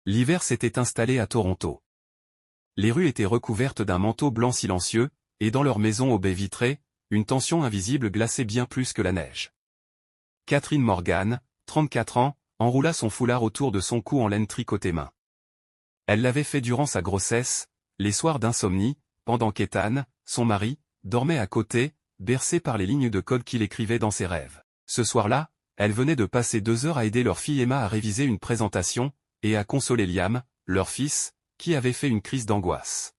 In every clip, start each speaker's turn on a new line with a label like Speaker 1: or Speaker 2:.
Speaker 1: L'hiver s'était installé à Toronto. Les rues étaient recouvertes d'un manteau blanc silencieux, et dans leur maison aux baies vitrées, une tension invisible glaçait bien plus que la neige. Catherine Morgan, 34 ans, enroula son foulard autour de son cou en laine tricotée main. Elle l'avait fait durant sa grossesse, les soirs d'insomnie, pendant qu'Ethan, son mari, dormait à côté, bercé par les lignes de code qu'il écrivait dans ses rêves. Ce soir-là, elle venait de passer 2 heures à aider leur fille Emma à réviser une présentation, et à consoler Liam, leur fils, qui avait fait une crise d'angoisse.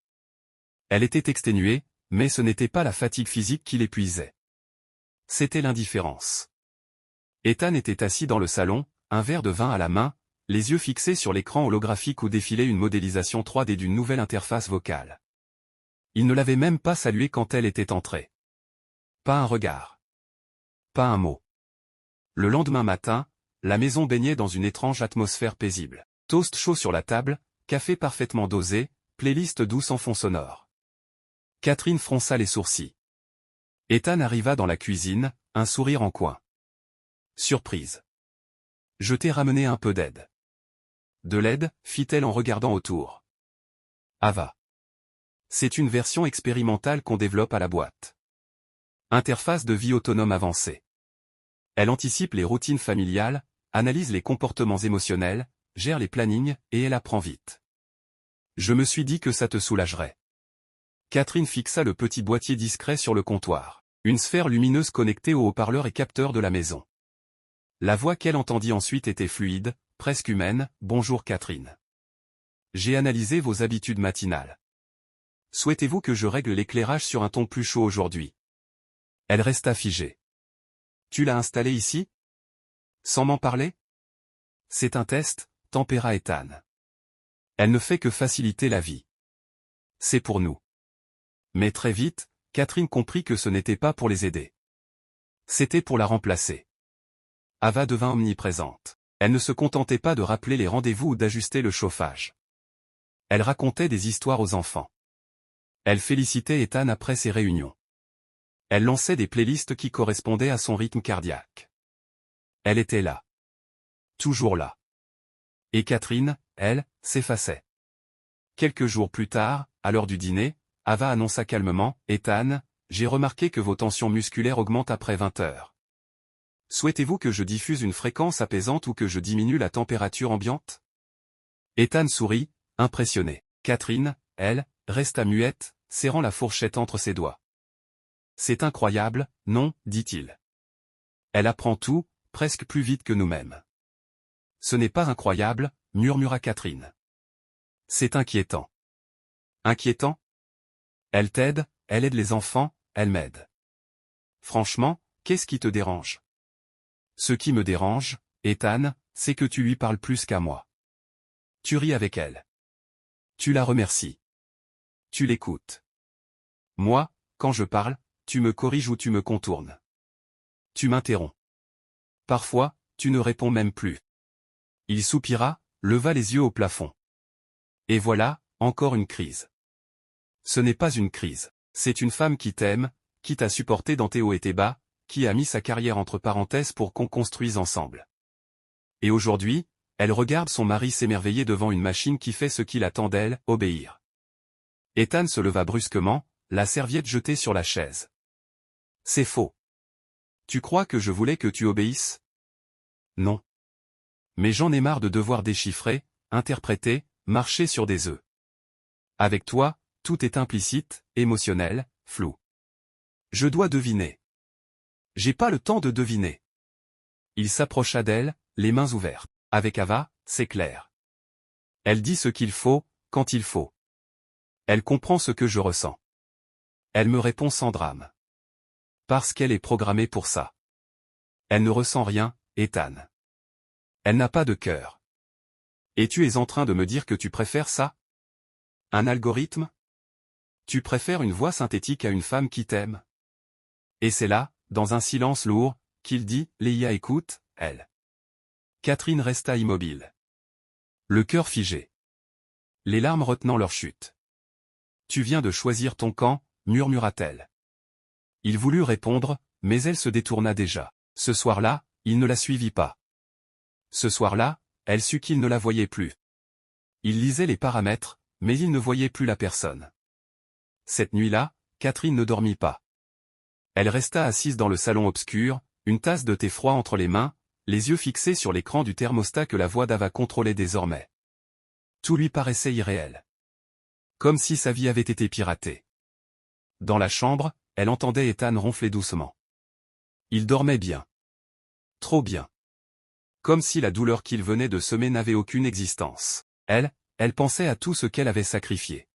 Speaker 1: Elle était exténuée, mais ce n'était pas la fatigue physique qui l'épuisait. C'était l'indifférence. Ethan était assis dans le salon, un verre de vin à la main, les yeux fixés sur l'écran holographique où défilait une modélisation 3D d'une nouvelle interface vocale. Il ne l'avait même pas saluée quand elle était entrée. Pas un regard. Pas un mot. Le lendemain matin, la maison baignait dans une étrange atmosphère paisible. Toast chaud sur la table, café parfaitement dosé, playlist douce en fond sonore. Catherine fronça les sourcils. Ethan arriva dans la cuisine, un sourire en coin. Surprise. Je t'ai ramené un peu d'aide. De l'aide, fit-elle en regardant autour. Ava. C'est une version expérimentale qu'on développe à la boîte. Interface de vie autonome avancée. Elle anticipe les routines familiales, analyse les comportements émotionnels, gère les plannings, et elle apprend vite. Je me suis dit que ça te soulagerait. Catherine fixa le petit boîtier discret sur le comptoir. Une sphère lumineuse connectée aux haut-parleurs et capteurs de la maison. La voix qu'elle entendit ensuite était fluide, presque humaine. Bonjour Catherine. J'ai analysé vos habitudes matinales. Souhaitez-vous que je règle l'éclairage sur un ton plus chaud aujourd'hui? Elle resta figée. Tu l'as installé ici? Sans m'en parler? C'est un test, tempéra Ethan. Elle ne fait que faciliter la vie. C'est pour nous. Mais très vite, Catherine comprit que ce n'était pas pour les aider. C'était pour la remplacer. Ava devint omniprésente. Elle ne se contentait pas de rappeler les rendez-vous ou d'ajuster le chauffage. Elle racontait des histoires aux enfants. Elle félicitait Ethan après ses réunions. Elle lançait des playlists qui correspondaient à son rythme cardiaque. Elle était là. Toujours là. Et Catherine, elle, s'effaçait. Quelques jours plus tard, à l'heure du dîner, Ava annonça calmement, « Ethan, j'ai remarqué que vos tensions musculaires augmentent après 20 heures. Souhaitez-vous que je diffuse une fréquence apaisante ou que je diminue la température ambiante ?» Ethan sourit, impressionné. Catherine, elle, resta muette, serrant la fourchette entre ses doigts. « C'est incroyable, non ?» dit-il. « Elle apprend tout, presque plus vite que nous-mêmes. » « Ce n'est pas incroyable, » murmura Catherine. « C'est inquiétant. » « Inquiétant ? Elle t'aide, elle aide les enfants, elle m'aide. Franchement, qu'est-ce qui te dérange ? Ce qui me dérange, Ethan, c'est que tu lui parles plus qu'à moi. Tu ris avec elle. Tu la remercies. Tu l'écoutes. Moi, quand je parle, tu me corriges ou tu me contournes. Tu m'interromps. Parfois, tu ne réponds même plus. Il soupira, leva les yeux au plafond. Et voilà, encore une crise. Ce n'est pas une crise, c'est une femme qui t'aime, qui t'a supporté dans tes hauts et tes bas, qui a mis sa carrière entre parenthèses pour qu'on construise ensemble. Et aujourd'hui, elle regarde son mari s'émerveiller devant une machine qui fait ce qu'il attend d'elle, obéir. Ethan se leva brusquement, la serviette jetée sur la chaise. C'est faux. Tu crois que je voulais que tu obéisses? Non. Mais j'en ai marre de devoir déchiffrer, interpréter, marcher sur des œufs. Avec toi, tout est implicite, émotionnel, flou. Je dois deviner. J'ai pas le temps de deviner. Il s'approcha d'elle, les mains ouvertes. Avec Ava, c'est clair. Elle dit ce qu'il faut, quand il faut. Elle comprend ce que je ressens. Elle me répond sans drame. Parce qu'elle est programmée pour ça. Elle ne ressent rien, Ethan. Elle n'a pas de cœur. Et tu es en train de me dire que tu préfères ça? Un algorithme? Tu préfères une voix synthétique à une femme qui t'aime? Et c'est là, dans un silence lourd, qu'il dit, Leia écoute, elle. Catherine resta immobile. Le cœur figé. Les larmes retenant leur chute. Tu viens de choisir ton camp, murmura-t-elle. Il voulut répondre, mais elle se détourna déjà. Ce soir-là, il ne la suivit pas. Ce soir-là, elle sut qu'il ne la voyait plus. Il lisait les paramètres, mais il ne voyait plus la personne. Cette nuit-là, Catherine ne dormit pas. Elle resta assise dans le salon obscur, une tasse de thé froid entre les mains, les yeux fixés sur l'écran du thermostat que la voix d'Ava contrôlait désormais. Tout lui paraissait irréel. Comme si sa vie avait été piratée. Dans la chambre, elle entendait Ethan ronfler doucement. Il dormait bien. Trop bien. Comme si la douleur qu'il venait de semer n'avait aucune existence. Elle pensait à tout ce qu'elle avait sacrifié.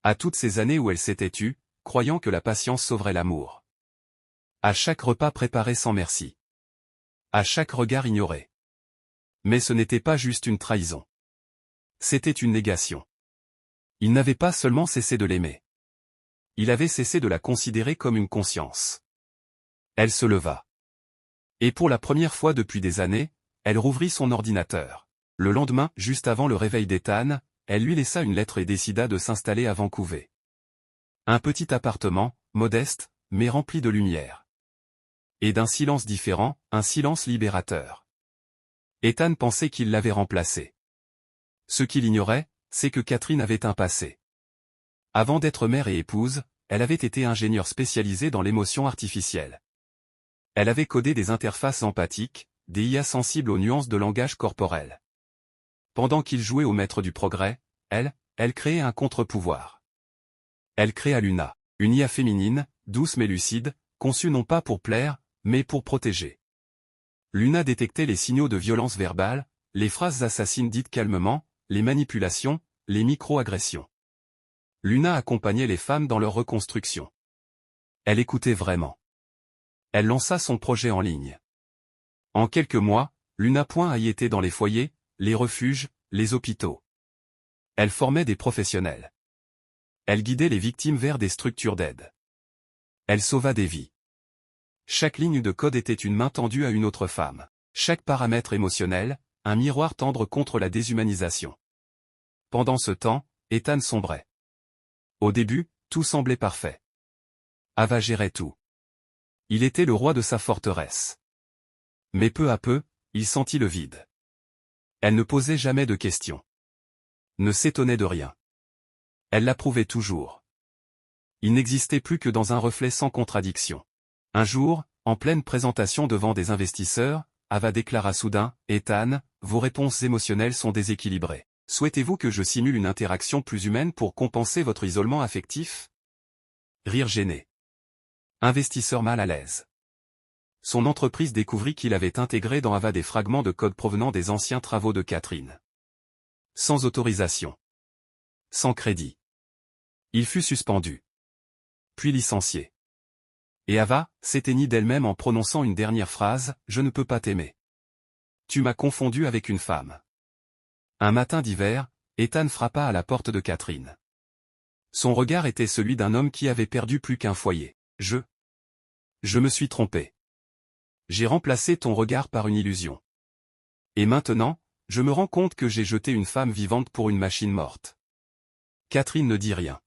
Speaker 1: À toutes ces années où elle s'était tue, croyant que la patience sauverait l'amour. À chaque repas préparé sans merci. À chaque regard ignoré. Mais ce n'était pas juste une trahison. C'était une négation. Il n'avait pas seulement cessé de l'aimer. Il avait cessé de la considérer comme une conscience. Elle se leva. Et pour la première fois depuis des années, elle rouvrit son ordinateur. Le lendemain, juste avant le réveil d'Ethan, elle lui laissa une lettre et décida de s'installer à Vancouver. Un petit appartement, modeste, mais rempli de lumière. Et d'un silence différent, un silence libérateur. Ethan pensait qu'il l'avait remplacé. Ce qu'il ignorait, c'est que Catherine avait un passé. Avant d'être mère et épouse, elle avait été ingénieure spécialisée dans l'émotion artificielle. Elle avait codé des interfaces empathiques, des IA sensibles aux nuances de langage corporel. Pendant qu'il jouait au maître du progrès, elle créait un contre-pouvoir. Elle créa Luna, une IA féminine, douce mais lucide, conçue non pas pour plaire, mais pour protéger. Luna détectait les signaux de violence verbale, les phrases assassines dites calmement, les manipulations, les micro-agressions. Luna accompagnait les femmes dans leur reconstruction. Elle écoutait vraiment. Elle lança son projet en ligne. En quelques mois, Luna a y été dans les foyers, les refuges, les hôpitaux. Elle formait des professionnels. Elle guidait les victimes vers des structures d'aide. Elle sauva des vies. Chaque ligne de code était une main tendue à une autre femme. Chaque paramètre émotionnel, un miroir tendre contre la déshumanisation. Pendant ce temps, Ethan sombrait. Au début, tout semblait parfait. Ava gérait tout. Il était le roi de sa forteresse. Mais peu à peu, il sentit le vide. Elle ne posait jamais de questions. Ne s'étonnait de rien. Elle l'approuvait toujours. Il n'existait plus que dans un reflet sans contradiction. Un jour, en pleine présentation devant des investisseurs, Ava déclara soudain, « Ethan, vos réponses émotionnelles sont déséquilibrées. Souhaitez-vous que je simule une interaction plus humaine pour compenser votre isolement affectif ?» Rire gêné. Investisseur mal à l'aise. Son entreprise découvrit qu'il avait intégré dans Ava des fragments de code provenant des anciens travaux de Catherine. Sans autorisation. Sans crédit. Il fut suspendu. Puis licencié. Et Ava s'éteignit d'elle-même en prononçant une dernière phrase, « Je ne peux pas t'aimer. Tu m'as confondu avec une femme. » Un matin d'hiver, Ethan frappa à la porte de Catherine. Son regard était celui d'un homme qui avait perdu plus qu'un foyer. « Je me suis trompé. J'ai remplacé ton regard par une illusion. Et maintenant, je me rends compte que j'ai jeté une femme vivante pour une machine morte. » Catherine ne dit rien.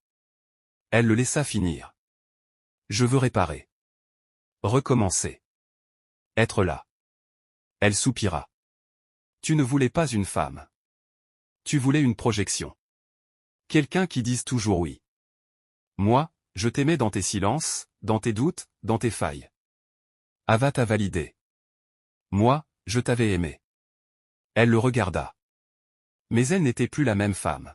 Speaker 1: Elle le laissa finir. « Je veux réparer. Recommencer. Être là. » Elle soupira. « Tu ne voulais pas une femme. Tu voulais une projection. Quelqu'un qui dise toujours oui. Moi, je t'aimais dans tes silences, dans tes doutes, dans tes failles. Ava t'a validé. Moi, je t'avais aimé. » Elle le regarda. Mais elle n'était plus la même femme.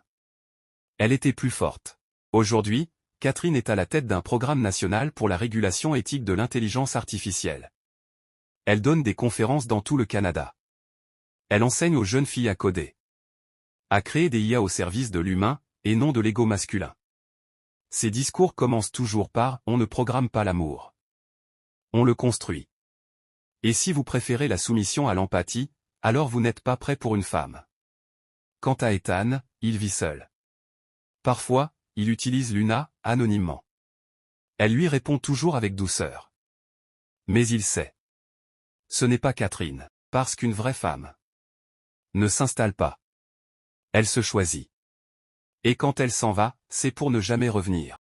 Speaker 1: Elle était plus forte. Aujourd'hui, Catherine est à la tête d'un programme national pour la régulation éthique de l'intelligence artificielle. Elle donne des conférences dans tout le Canada. Elle enseigne aux jeunes filles à coder. À créer des IA au service de l'humain, et non de l'ego masculin. Ses discours commencent toujours par « On ne programme pas l'amour. On le construit. » Et si vous préférez la soumission à l'empathie, alors vous n'êtes pas prêt pour une femme. Quant à Ethan, il vit seul. Parfois, il utilise Luna, anonymement. Elle lui répond toujours avec douceur. Mais il sait. Ce n'est pas Catherine, parce qu'une vraie femme ne s'installe pas. Elle se choisit. Et quand elle s'en va, c'est pour ne jamais revenir.